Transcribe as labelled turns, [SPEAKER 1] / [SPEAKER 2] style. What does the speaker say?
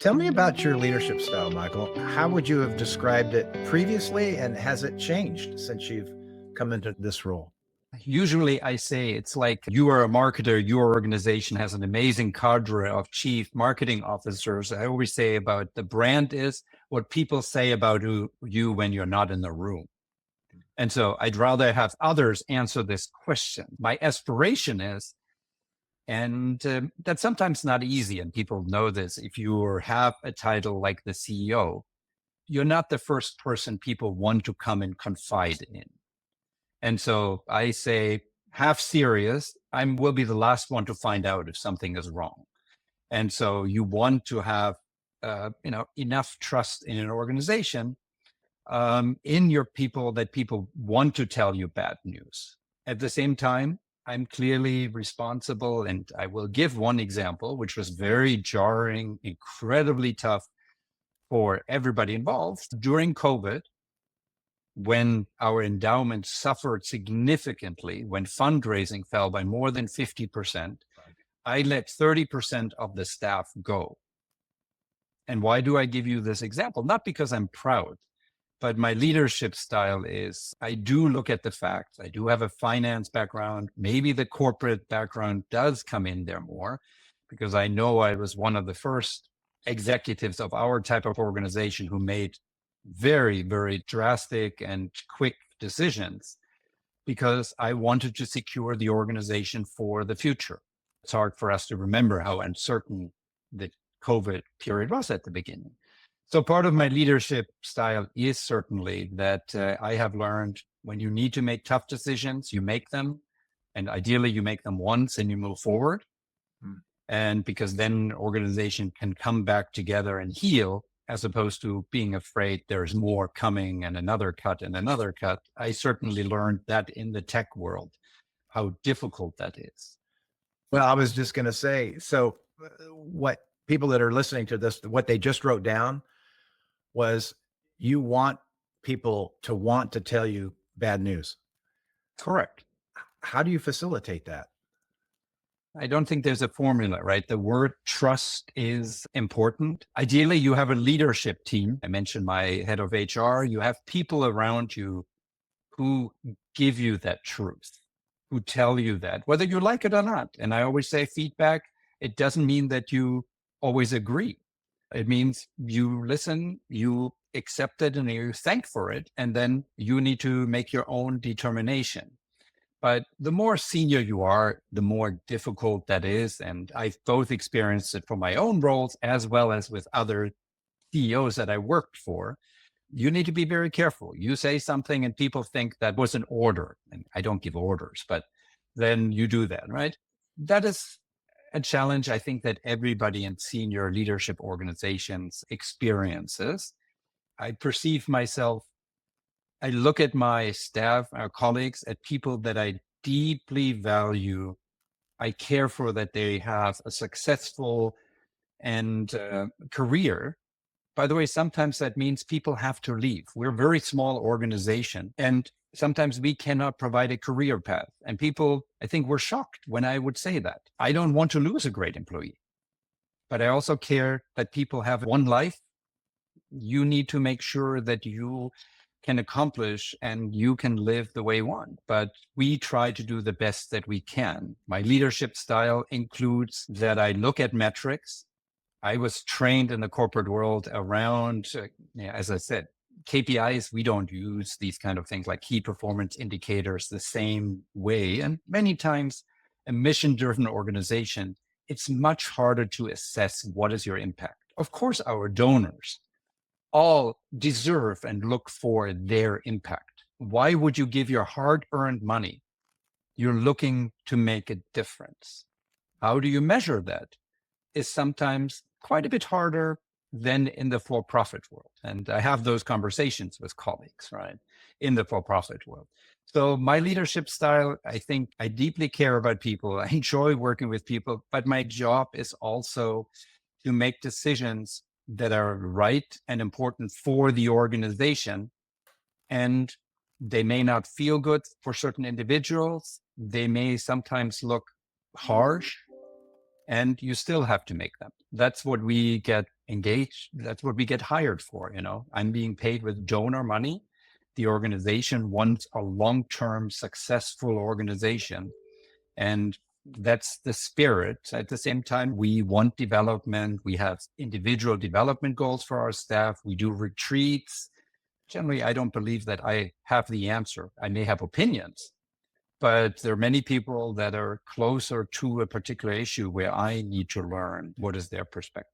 [SPEAKER 1] Tell me about your leadership style, Michael. How would you have described it previously, and has it changed since you've come into this role?
[SPEAKER 2] Usually I say it's like you are a marketer, your organization has an amazing cadre of chief marketing officers. I always say about the brand is what people say about you when you're not in the room. And so I'd rather have others answer this question. My aspiration is, and that's sometimes not easy, and people know this, if you have a title like the CEO, you're not the first person people want to come and confide in. And so I say, half serious, I will be the last one to find out if something is wrong. And so you want to have, enough trust in an organization, in your people, that people want to tell you bad news. At the same time, I'm clearly responsible, and I will give one example, which was very jarring, incredibly tough for everybody involved. During COVID, when our endowment suffered significantly, when fundraising fell by more than 50%, I let 30% of the staff go. And why do I give you this example? Not because I'm proud, but my leadership style is I do look at the facts. I do have a finance background. Maybe the corporate background does come in there more, because I know I was one of the first executives of our type of organization who made very, very drastic and quick decisions, because I wanted to secure the organization for the future. It's hard for us to remember how uncertain the COVID period was at the beginning. So part of my leadership style is certainly that I have learned when you need to make tough decisions, you make them. And ideally, you make them once and you move forward. And because then an organization can come back together and heal, as opposed to being afraid there's more coming and another cut and another cut. I certainly learned that in the tech world, how difficult that is.
[SPEAKER 1] Well, I was just going to say, so what people that are listening to this, what they just wrote down was you want people to want to tell you bad news.
[SPEAKER 2] Correct.
[SPEAKER 1] How do you facilitate that?
[SPEAKER 2] I don't think there's a formula, right? The word trust is important. Ideally, you have a leadership team. I mentioned my head of HR. You have people around you who give you that truth, who tell you that, whether you like it or not. And I always say feedback, it doesn't mean that you always agree. It means you listen, you accept it, and you thank for it. And then you need to make your own determination. But the more senior you are, the more difficult that is. And I've both experienced it for my own roles as well as with other CEOs that I worked for. You need to be very careful. You say something and people think that was an order. And I don't give orders, but then you do that, right? That is a challenge I think that everybody in senior leadership organizations experiences. I perceive myself, I look at my staff, our colleagues, at people that I deeply value. I care for that they have a successful and career. By the way, sometimes that means people have to leave. We're a very small organization, and sometimes we cannot provide a career path. And people, I think, were shocked when I would say that. I don't want to lose a great employee, but I also care that people have one life. You need to make sure that you can accomplish and you can live the way you want. But we try to do the best that we can. My leadership style includes that I look at metrics. I was trained in the corporate world around, as I said, KPIs. We don't use these kind of things like key performance indicators the same way. And many times a mission-driven organization, it's much harder to assess what is your impact. Of course, our donors all deserve and look for their impact. Why would you give your hard-earned money? You're looking to make a difference. How do you measure that? Is sometimes quite a bit harder than in the for-profit world. And I have those conversations with colleagues, right, in the for-profit world. So my leadership style, I think I deeply care about people. I enjoy working with people, but my job is also to make decisions that are right and important for the organization. And they may not feel good for certain individuals. They may sometimes look harsh, and you still have to make them. That's what we get engage. That's what we get hired for. I'm being paid with donor money. The organization wants a long-term successful organization. And that's the spirit. At the same time, we want development. We have individual development goals for our staff. We do retreats. Generally, I don't believe that I have the answer. I may have opinions, but there are many people that are closer to a particular issue where I need to learn what is their perspective.